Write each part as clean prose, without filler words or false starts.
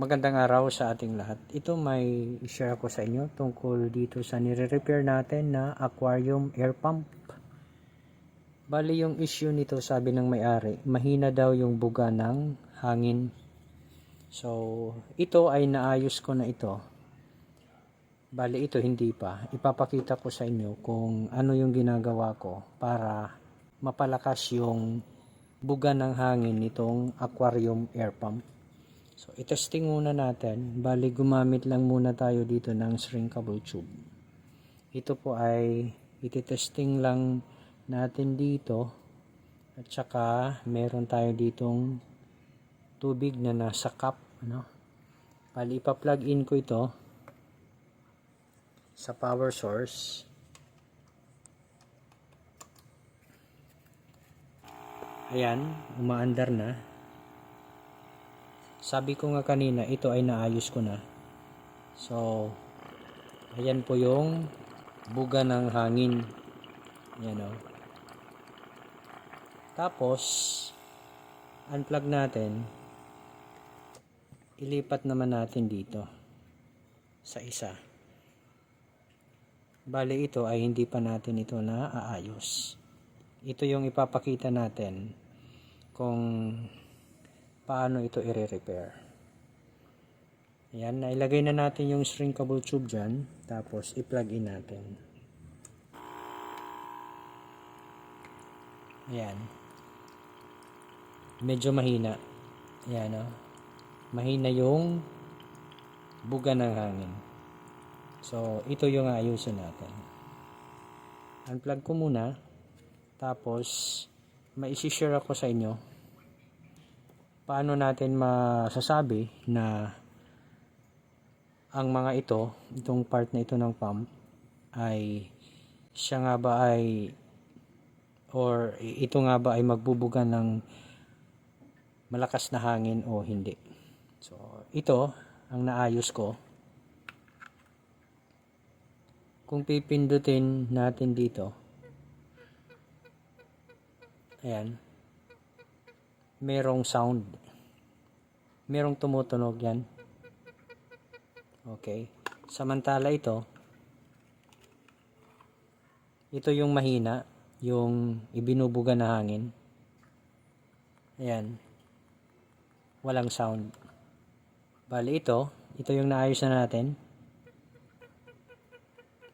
Magandang araw sa ating lahat. Ito may share ako sa inyo tungkol dito sa nire-repair natin na aquarium air pump. Bali yung issue nito, sabi ng may-ari, mahina daw yung buga ng hangin. So ito ay naayos ko na ito. Bali ito hindi pa. Ipapakita ko sa inyo kung ano yung ginagawa ko para mapalakas yung buga ng hangin nitong aquarium air pump. So, itesting muna natin. Bali, gumamit lang muna tayo dito ng shrinkable tube. Ito po ay ititesting lang natin dito. At saka, meron tayo ditong tubig na nasa cup. Bali, ipa-plug in ko ito sa power source. Ayan, umaandar na. Sabi ko nga kanina, ito ay naayos ko na. So, ayan po yung buga ng hangin. Ayan o. Tapos, unplug natin. Ilipat naman natin dito sa isa. Bali ito ay hindi pa natin ito naaayos. Ito yung ipapakita natin kung paano ito i-repair. Ayan, nailagay na natin yung shrinkable tube dyan. Tapos, i-plug in natin. Ayan. Medyo mahina. Ayan, o. Mahina yung buga ng hangin. So, ito yung ayusin natin. Unplug ko muna. Tapos, mai-share ako sa inyo paano natin masasabi na ang mga itong part na ito ng pump ay siya nga ba ay or ito nga ba ay magbubuga ng malakas na hangin o hindi. So, ito ang naayos ko. Kung pipindutin natin dito, ayan, merong sound. Merong tumutunog yan. Okay. Samantala ito yung mahina, yung ibinubuga na hangin. Ayan. Walang sound. Bali ito yung naayos na natin.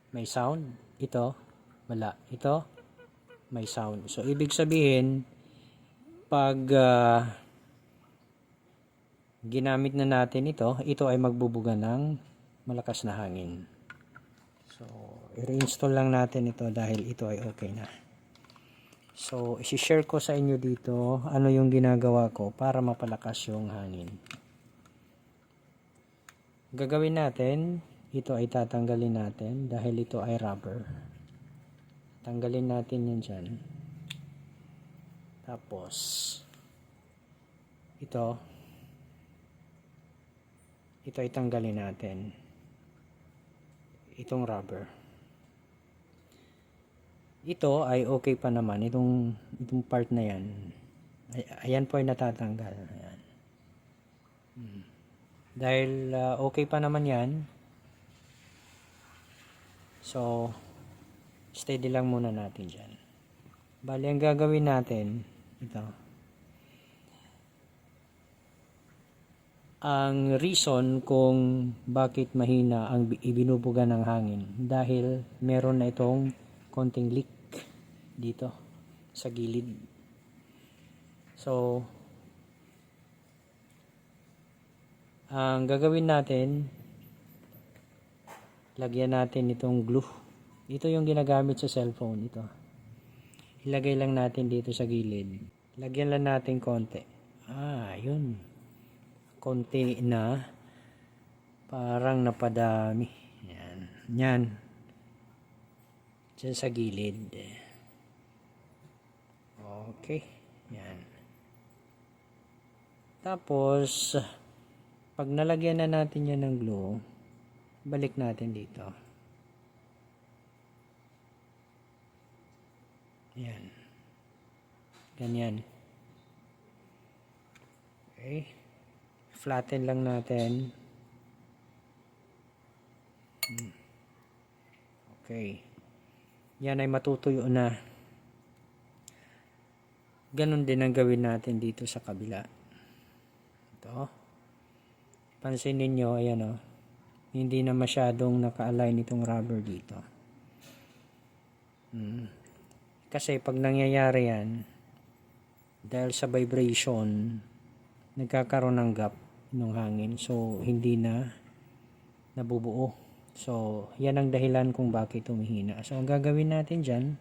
May sound. Ito, wala. Ito, may sound. So, ibig sabihin, pag ginamit na natin ito ay magbubuga ng malakas na hangin. So, i-reinstall lang natin ito dahil ito ay okay na. So, isi-share ko sa inyo dito ano yung ginagawa ko para mapalakas yung hangin. Gagawin natin, ito ay tatanggalin natin dahil ito ay rubber. Tanggalin natin yan dyan. Tapos, ito ay tanggalin natin. Itong rubber. Ito ay okay pa naman. Itong part na yan. Ayan po ay natatanggal. Ayan. Dahil okay pa naman yan. So, steady lang muna natin dyan. Bali, ang gagawin natin, ito. Ang reason kung bakit mahina ang ibinubuga ng hangin dahil meron na itong konting leak dito sa gilid. So, ang gagawin natin, lagyan natin itong glue. Ito yung ginagamit sa cellphone. Ito. Ilagay lang natin dito sa gilid. Lagyan lang natin konti. Yun. Konti na. Parang napadami. Yan. Yan. Diyan sa gilid. Okay. Yan. Tapos, pag nalagyan na natin yan ng glue, balik natin dito. Yan. Ganyan. Okay. flatten lang natin. Okay. Yan ay matutuyo na. Ganon din ang gawin natin dito sa kabila. Ito. Pansin ninyo, ayan o. Hindi na masyadong naka-align itong rubber dito. Kasi pag nangyayari yan, dahil sa vibration, nagkakaroon ng gap ng hangin. So, hindi na nabubuo. So, yan ang dahilan kung bakit humihina. So, ang gagawin natin dyan,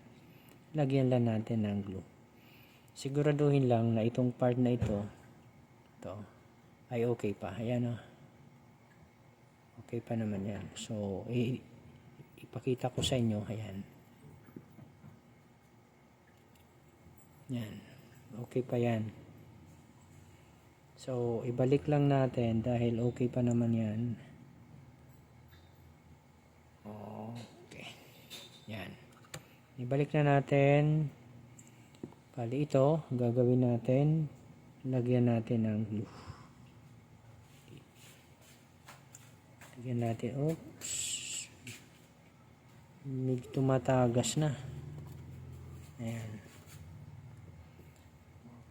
lagyan lang natin ng glue. Siguraduhin lang na itong part na ito ay okay pa. Ayan o. Okay pa naman yan. So, ipakita ko sa inyo. Ayan. Yan. Okay pa yan. So, ibalik lang natin dahil okay pa naman yan. Okay. Yan. Ibalik na natin. Bali ito, gagawin natin. Lagyan natin ng glue. Lagyan natin. Oops. Medyo tumatagas na. Ayan.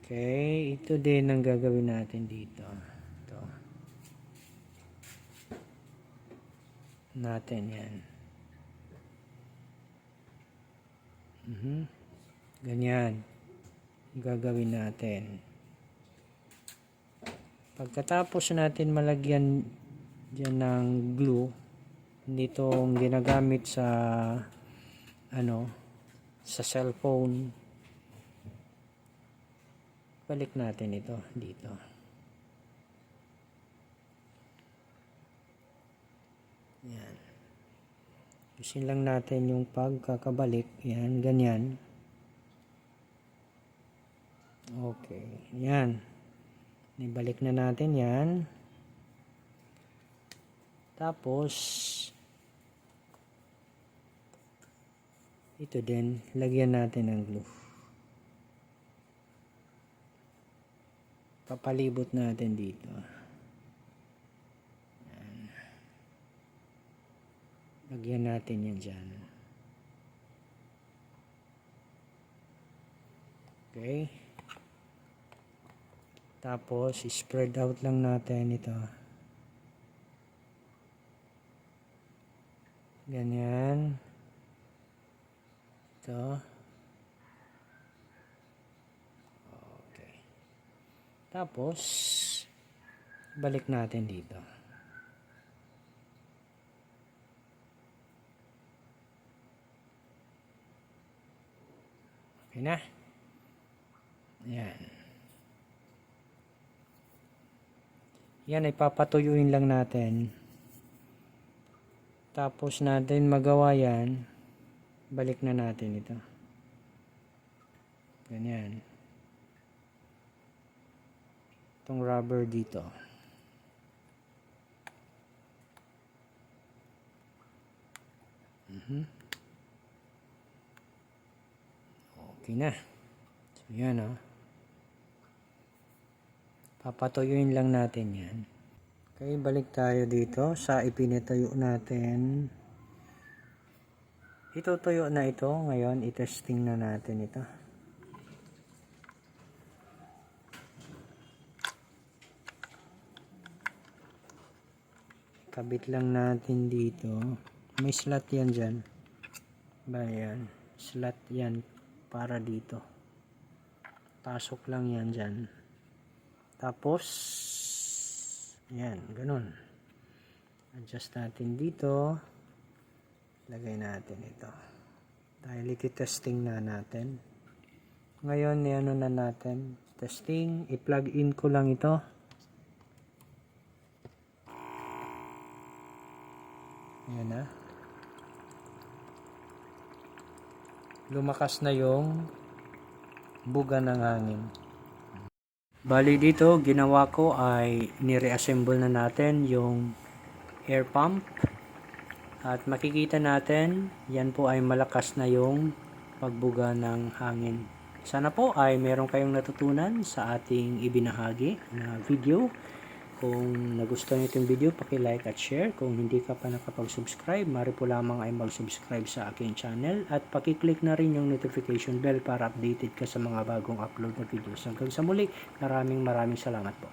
Okay. Ito din ang gagawin natin dito. Ito. Natin yan. Ganyan. Gagawin natin. Pagkatapos natin malagyan dyan ng glue, nitong ginagamit sa sa cellphone, balik natin ito dito. Yan. Usin lang natin yung pagkakabalik. Yan, ganyan. Okay, yan. Ibalik na natin yan. Tapos, ito din, lagyan natin ng glue. Papalibot natin dito. Yan. Lagyan natin yan dyan. Okay. Tapos, spread out lang natin ito. Ganyan. Ito. Okay. Tapos, balik natin dito. Okay na. Ayan. Yan ay papatuyuin lang natin. Tapos natin magawa yan, balik na natin ito. Ganyan. Itong rubber dito. Okay na. So yan o. Papatuyuin lang natin yan. Okay, balik tayo dito sa ipinatayo natin. Itutuyo na ito. Ngayon, itesting na natin ito. Kabit lang natin dito. May slot yan dyan. Ba yan? Slot yan para dito. Pasok lang yan dyan. Tapos, yan, ganun. Adjust natin dito. Lagay natin ito. Dahil iti-testing na natin. Ngayon, ano na natin. Testing. I-plug in ko lang ito. Ayan na. Lumakas na yung buga ng hangin. Bali dito, ginawa ko ay ni-reassemble na natin yung air pump. At makikita natin, yan po ay malakas na yung pagbuga ng hangin. Sana po ay meron kayong natutunan sa ating ibinahagi na video. Kung nagustuhan niyo itong video, paki-like at share. Kung hindi ka pa nakapag-subscribe, maaari po lamang ay mag-subscribe sa aking channel at paki-click na rin yung notification bell para updated ka sa mga bagong upload na videos. Hanggang sa muli, maraming salamat po.